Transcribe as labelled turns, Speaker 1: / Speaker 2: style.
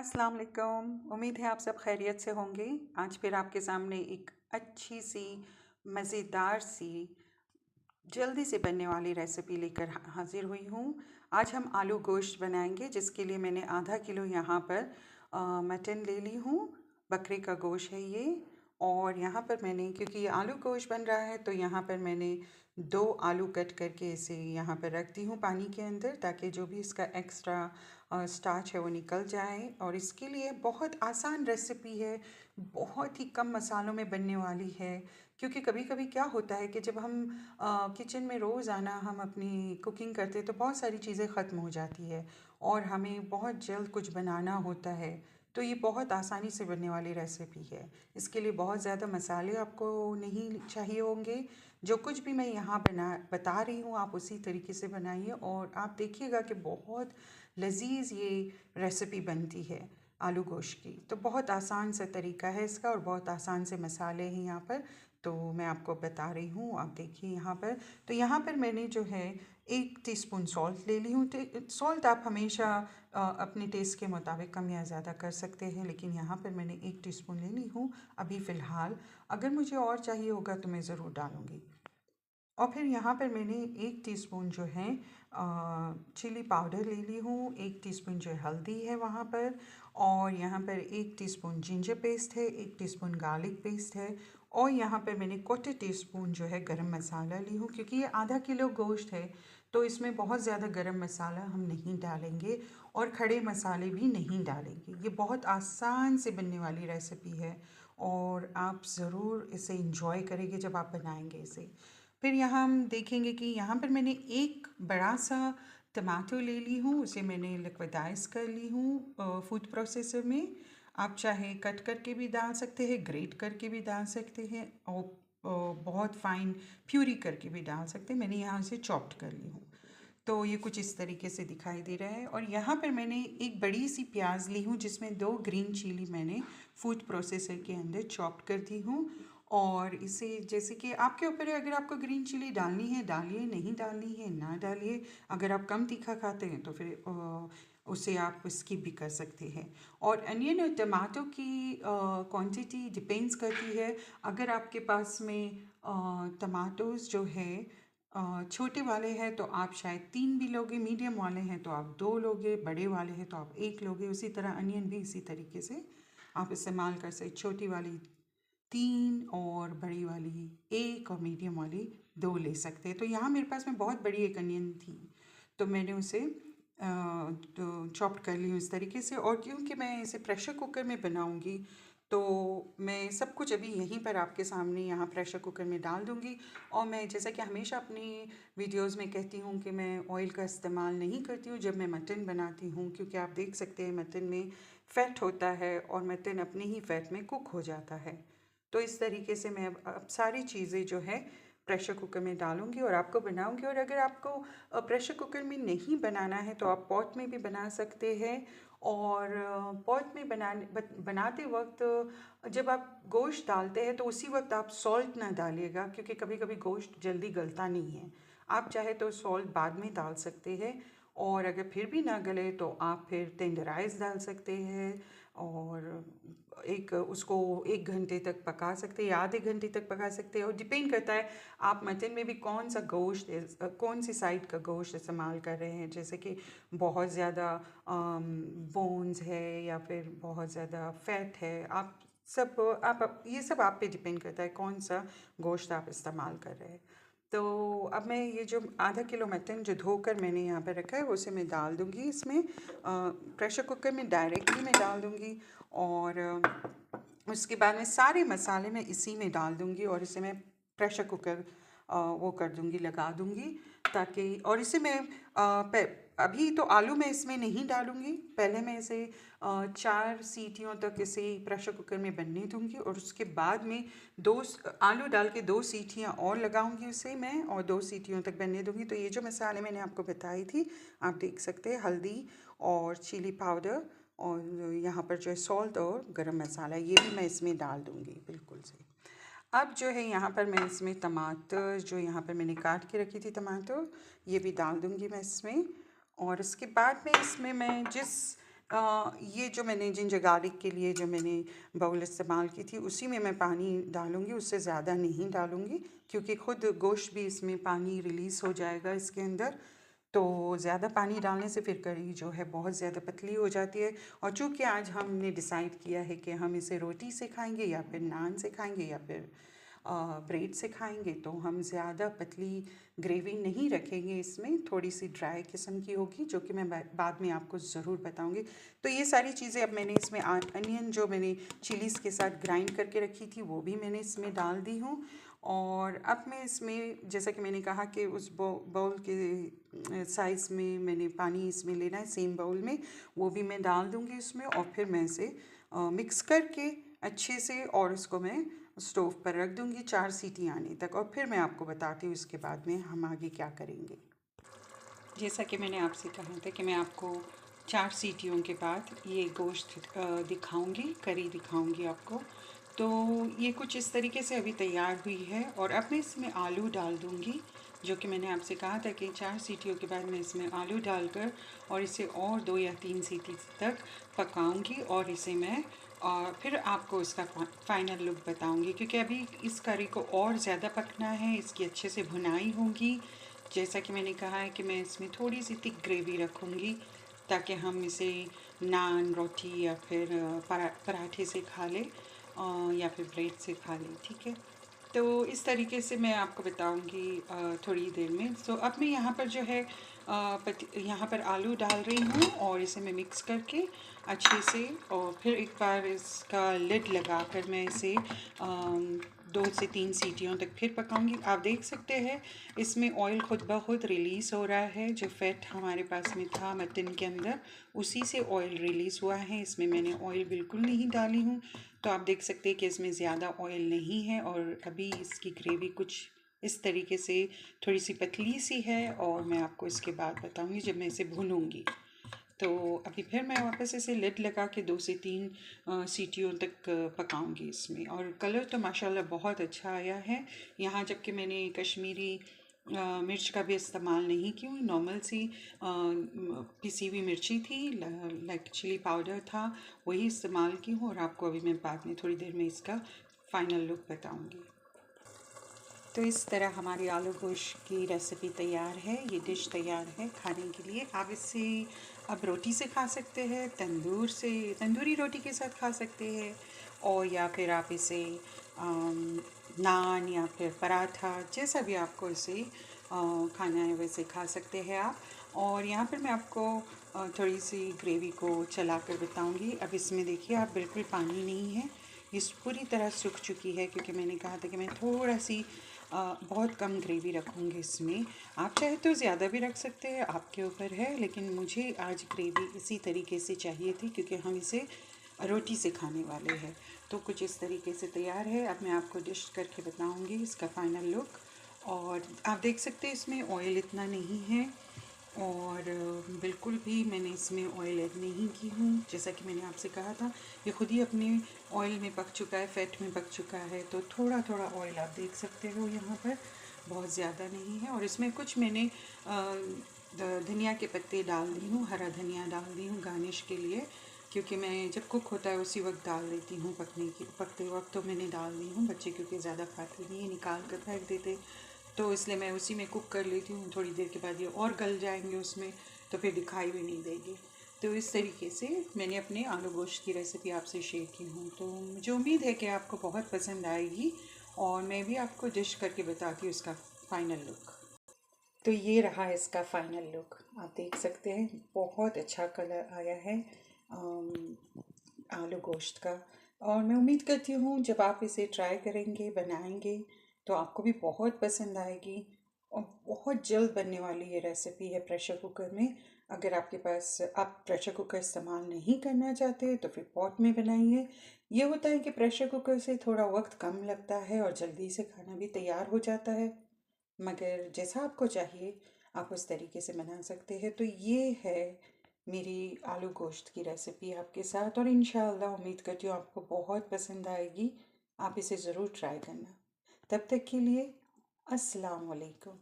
Speaker 1: अस्सलाम वालेकुम। उम्मीद है आप सब खैरियत से होंगे। आज फिर आपके सामने एक अच्छी सी मज़ेदार सी जल्दी से बनने वाली रेसिपी लेकर हाज़िर हुई हूँ। आज हम आलू गोश्त बनाएंगे, जिसके लिए मैंने आधा किलो यहाँ पर मटन ले ली हूँ। बकरे का गोश्त है ये। और यहाँ पर मैंने, क्योंकि ये आलू गोश्त बन रहा है, तो यहाँ पर मैंने 2 आलू कट करके इसे यहाँ पर रख दी हूँ पानी के अंदर, ताकि जो भी इसका एक्स्ट्रा स्टार्च है वो निकल जाए। और इसके लिए बहुत आसान रेसिपी है, बहुत ही कम मसालों में बनने वाली है। क्योंकि कभी कभी क्या होता है कि जब हम किचन में रोज़ाना हम अपनी कुकिंग करते हैं तो बहुत सारी चीज़ें ख़त्म हो जाती है और हमें बहुत जल्द कुछ बनाना होता है। तो ये बहुत आसानी से बनने वाली रेसिपी है। इसके लिए बहुत ज़्यादा मसाले आपको नहीं चाहिए होंगे। जो कुछ भी मैं यहाँ बता रही हूँ, आप उसी तरीके से बनाइए और आप देखिएगा कि बहुत लजीज ये रेसिपी बनती है आलू गोश्त की। तो बहुत आसान सा तरीका है इसका और बहुत आसान से मसाले हैं यहाँ पर, तो मैं आपको बता रही हूँ। आप देखिए यहाँ पर, तो यहाँ पर मैंने जो है 1 टीस्पून सॉल्ट ले ली हूँ। सॉल्ट आप हमेशा अपने टेस्ट के मुताबिक कम या ज़्यादा कर सकते हैं, लेकिन यहाँ पर मैंने 1 टीस्पून ले ली हूँ अभी फ़िलहाल। अगर मुझे और चाहिए होगा तो मैं ज़रूर डालूँगी। और फिर यहाँ पर मैंने 1 टीस्पून जो है चिली पाउडर ले ली हूँ। 1 टीस्पून जो हल्दी है वहाँ पर। और यहाँ पर 1 टीस्पून जिंजर पेस्ट है, 1 टीस्पून गार्लिक पेस्ट है। और यहाँ पर मैंने 1/4 टीस्पून जो है गरम मसाला ली हूँ, क्योंकि ये आधा किलो गोश्त है तो इसमें बहुत ज़्यादा गरम मसाला हम नहीं डालेंगे और खड़े मसाले भी नहीं डालेंगे। ये बहुत आसान से बनने वाली रेसिपी है और आप ज़रूर इसे इंजॉय करेंगे जब आप बनाएंगे इसे। फिर यहाँ हम देखेंगे कि यहाँ पर मैंने एक बड़ा सा टमाटो ले ली हूँ, उसे मैंने लिक्विडाइज कर ली हूँ फूड प्रोसेसर में। आप चाहे कट करके भी डाल सकते हैं, ग्रेट करके भी डाल सकते हैं और बहुत फाइन प्यूरी करके भी डाल सकते हैं। मैंने यहाँ से चॉप्ड कर ली हूँ। तो ये कुछ इस तरीके से दिखाई दे रहा है। और यहाँ पर मैंने एक बड़ी सी प्याज ली हूँ, जिसमें 2 ग्रीन चिली मैंने फूड प्रोसेसर के अंदर चॉप्ड कर दी हूँ। और इसे, जैसे कि आपके ऊपर है, अगर आपको ग्रीन चिली डालनी है डालिए, नहीं डालनी है ना डालिए। अगर आप कम तीखा खाते हैं तो फिर उसे आप स्किप भी कर सकते हैं। और अनियन और टमाटो की क्वांटिटी डिपेंड्स करती है। अगर आपके पास में टमाटोज़ जो है छोटे वाले हैं तो आप शायद 3 भी लोगे, मीडियम वाले हैं तो आप 2 लोगे, बड़े वाले हैं तो आप 1 लोगे। उसी तरह अनियन भी इसी तरीके से आप इस्तेमाल कर सकते। छोटी वाली 3 और बड़ी वाली 1 और मीडियम वाली 2 ले सकते हैं। तो यहाँ मेरे पास में बहुत बड़ी एक अनियन थी तो मैंने उसे तो चॉप्ड कर ली हूँ इस तरीके से। और क्योंकि मैं इसे प्रेशर कुकर में बनाऊँगी तो मैं सब कुछ अभी यहीं पर आपके सामने यहाँ प्रेशर कुकर में डाल दूँगी। और मैं, जैसा कि हमेशा अपनी वीडियोज़ में कहती हूँ, कि मैं ऑयल का इस्तेमाल नहीं करती हूँ जब मैं मटन बनाती हूँ, क्योंकि आप देख सकते हैं मटन में फ़ैट होता है और मटन अपने ही फ़ैट में कुक हो जाता है। तो इस तरीके से मैं अब सारी चीज़ें जो है प्रेशर कुकर में डालूँगी और आपको बनाऊँगी। और अगर आपको प्रेशर कुकर में नहीं बनाना है तो आप पॉट में भी बना सकते हैं। और पॉट में बनाते वक्त जब आप गोश्त डालते हैं तो उसी वक्त आप सॉल्ट ना डालिएगा, क्योंकि कभी कभी गोश्त जल्दी गलता नहीं है। आप चाहे तो सॉल्ट बाद में डाल सकते हैं। और अगर फिर भी ना गले तो आप फिर टेंडराइज डाल सकते हैं और उसको 1 घंटे तक पका सकते हैं या आधे घंटे तक पका सकते हैं। और डिपेंड करता है आप मटन में भी कौन सा गोश्त, कौन सी साइड का गोश्त इस्तेमाल कर रहे हैं। जैसे कि बहुत ज़्यादा बोन्स है या फिर बहुत ज़्यादा फैट है, ये सब आप पे डिपेंड करता है कौन सा गोश्त आप इस्तेमाल कर रहे हैं। तो अब मैं ये जो आधा किलो मटन जो धोकर मैंने यहाँ पे रखा है उसे मैं डाल दूँगी इसमें। प्रेशर कुकर में डायरेक्टली मैं डाल दूँगी। और उसके बाद में सारे मसाले मैं इसी में डाल दूँगी और इसे मैं प्रेशर कुकर वो कर दूँगी, लगा दूँगी, ताकि, और इसे मैं अभी तो आलू मैं इसमें नहीं डालूँगी। पहले मैं इसे 4 सीटियों तक इसे प्रेशर कुकर में बनने दूँगी और उसके बाद में 2 आलू डाल के 2 सीटियाँ और लगाऊँगी उसे मैं, और 2 सीटियों तक बनने दूँगी। तो ये जो मसाले मैंने आपको बताई थी, आप देख सकते हैं, हल्दी और चिली पाउडर और यहाँ पर जो है सॉल्ट और गरम मसाला, ये भी मैं इसमें डाल दूँगी बिल्कुल से। अब जो है यहाँ पर मैं इसमें टमाटर, जो यहाँ पर मैंने काट के रखी थी टमाटर, ये भी डाल दूँगी मैं इसमें। और इसके बाद में इसमें मैं जिस ये जो मैंने जिंजर गार्लिक के लिए जो मैंने बाउल इस्तेमाल की थी उसी में मैं पानी डालूँगी, उससे ज़्यादा नहीं डालूँगी क्योंकि ख़ुद गोश्त भी इसमें पानी रिलीज़ हो जाएगा इसके अंदर। तो ज़्यादा पानी डालने से फिर करी जो है बहुत ज़्यादा पतली हो जाती है। और चूँकि आज हमने डिसाइड किया है कि हम इसे रोटी से खाएंगे या फिर नान से खाएंगे या फिर ब्रेड से खाएंगे, तो हम ज़्यादा पतली ग्रेवी नहीं रखेंगे इसमें, थोड़ी सी ड्राई किस्म की होगी जो कि मैं बाद में आपको ज़रूर बताऊंगी। तो ये सारी चीज़ें अब मैंने इसमें अनियन जो मैंने चिलीज़ के साथ ग्राइंड करके रखी थी वो भी मैंने इसमें डाल दी हूँ। और अब मैं इसमें जैसा कि मैंने कहा कि उस बाउल के साइज़ में मैंने पानी इसमें लेना है, सेम बाउल में वो भी मैं डाल दूँगी इसमें। और फिर मैं इसे मिक्स करके अच्छे से और इसको मैं स्टोव पर रख दूँगी 4 सीटी आने तक। और फिर मैं आपको बताती हूँ इसके बाद में हम आगे क्या करेंगे। जैसा कि मैंने आपसे कहा था कि मैं आपको 4 सीटियों के बाद ये गोश्त दिखाऊंगी, करी दिखाऊंगी आपको। तो ये कुछ इस तरीके से अभी तैयार हुई है। और अब मैं इसमें आलू डाल दूँगी, जो कि मैंने आपसे कहा था कि 4 सीटियों के बाद मैं इसमें आलू डालकर और इसे और 2 या 3 सीटी तक पकाऊंगी। और इसे मैं फिर आपको इसका फ़ाइनल लुक बताऊंगी, क्योंकि अभी इस करी को और ज़्यादा पकना है, इसकी अच्छे से भुनाई होगी। जैसा कि मैंने कहा है कि मैं इसमें थोड़ी सी थिक ग्रेवी रखूँगी ताकि हम इसे नान, रोटी या फिर पराठे से खा लें या फिर ब्रेड से खा लें, ठीक है। तो इस तरीके से मैं आपको बताऊंगी थोड़ी देर में। सो अब मैं यहाँ पर जो है यहाँ पर आलू डाल रही हूँ और इसे मैं मिक्स करके अच्छे से और फिर एक बार इसका लिड लगाकर मैं इसे 2 से 3 सीटियों तक फिर पकाऊंगी। आप देख सकते हैं इसमें ऑयल खुद ब खुद रिलीज़ हो रहा है। जो फैट हमारे पास में था मटन के अंदर उसी से ऑयल रिलीज़ हुआ है, इसमें मैंने ऑयल बिल्कुल नहीं डाली हूँ। तो आप देख सकते हैं कि इसमें ज़्यादा ऑयल नहीं है और अभी इसकी ग्रेवी कुछ इस तरीके से थोड़ी सी पतली सी है। और मैं आपको इसके बाद बताऊंगी जब मैं इसे भूनूंगी। तो अभी फिर मैं वापस इसे लिड लगा के 2 से 3 सीटियों तक पकाऊंगी इसमें। और कलर तो माशाल्लाह बहुत अच्छा आया है। यहाँ जबकि मैंने कश्मीरी मिर्च का भी इस्तेमाल नहीं की, नॉर्मल सी पिसी हुई मिर्ची थी, लाइक चिली पाउडर था, वही इस्तेमाल की हूँ। और आपको अभी मैं बाद में थोड़ी देर में इसका फ़ाइनल लुक बताऊँगी। तो इस तरह हमारी आलू गोश्त की रेसिपी तैयार है। ये डिश तैयार है खाने के लिए। आप इसे अब रोटी से खा सकते हैं, तंदूरी रोटी के साथ खा सकते हैं, और या फिर आप इसे नान या फिर पराठा जैसा भी आपको इसे खाना है वैसे खा सकते हैं आप। और यहाँ पर मैं आपको थोड़ी सी ग्रेवी को चला कर बताऊँगी। अब इसमें देखिए आप बिल्कुल पानी नहीं है, ये पूरी तरह सूख चुकी है, क्योंकि मैंने कहा था कि मैं थोड़ा सी बहुत कम ग्रेवी रखूँगी इसमें। आप चाहे तो ज़्यादा भी रख सकते हैं, आपके ऊपर है, लेकिन मुझे आज ग्रेवी इसी तरीके से चाहिए थी क्योंकि हम इसे रोटी से खाने वाले हैं। तो कुछ इस तरीके से तैयार है। अब मैं आपको डिश करके बताऊँगी इसका फ़ाइनल लुक। और आप देख सकते हैं इसमें ऑयल इतना नहीं है और बिल्कुल भी मैंने इसमें ऑयल ऐड नहीं की हूँ। जैसा कि मैंने आपसे कहा था ये खुद ही अपने ऑयल में पक चुका है, फैट में पक चुका है। तो थोड़ा थोड़ा ऑयल आप देख सकते हो यहाँ पर, बहुत ज़्यादा नहीं है। और इसमें कुछ मैंने धनिया के पत्ते डाल दी हूँ, हरा धनिया डाल दी हूँ गार्निश के लिए, क्योंकि मैं जब कुक होता है उसी वक्त डाल देती हूँ, पकते वक्त तो मैंने डाल दी हूँ। बच्चे क्योंकि ज़्यादा खाते नहीं है, निकाल कर फेंक देते, तो इसलिए मैं उसी में कुक कर लेती हूँ। थोड़ी देर के बाद ये और गल जाएंगे उसमें, तो फिर दिखाई भी नहीं देगी। तो इस तरीके से मैंने अपने आलू गोश्त की रेसिपी आपसे शेयर की हूँ। तो मुझे उम्मीद है कि आपको बहुत पसंद आएगी और मैं भी आपको डिश करके बताती हूँ इसका फ़ाइनल लुक। तो ये रहा इसका फ़ाइनल लुक, आप देख सकते हैं बहुत अच्छा कलर आया है आलू गोश्त का। और मैं उम्मीद करती हूँ जब आप इसे ट्राई करेंगे, बनाएंगे, तो आपको भी बहुत पसंद आएगी। और बहुत जल्द बनने वाली ये रेसिपी है प्रेशर कुकर में। अगर आपके पास आप प्रेशर कुकर इस्तेमाल नहीं करना चाहते तो फिर पॉट में बनाइए। ये होता है कि प्रेशर कुकर से थोड़ा वक्त कम लगता है और जल्दी से खाना भी तैयार हो जाता है, मगर जैसा आपको चाहिए आप उस तरीके से बना सकते हैं। तो ये है मेरी आलू गोश्त की रेसिपी आपके साथ, और इंशाअल्लाह उम्मीद करती हूँ आपको बहुत पसंद आएगी। आप इसे ज़रूर ट्राई करना। तब तक के लिए अस्सलाम वालेकुम।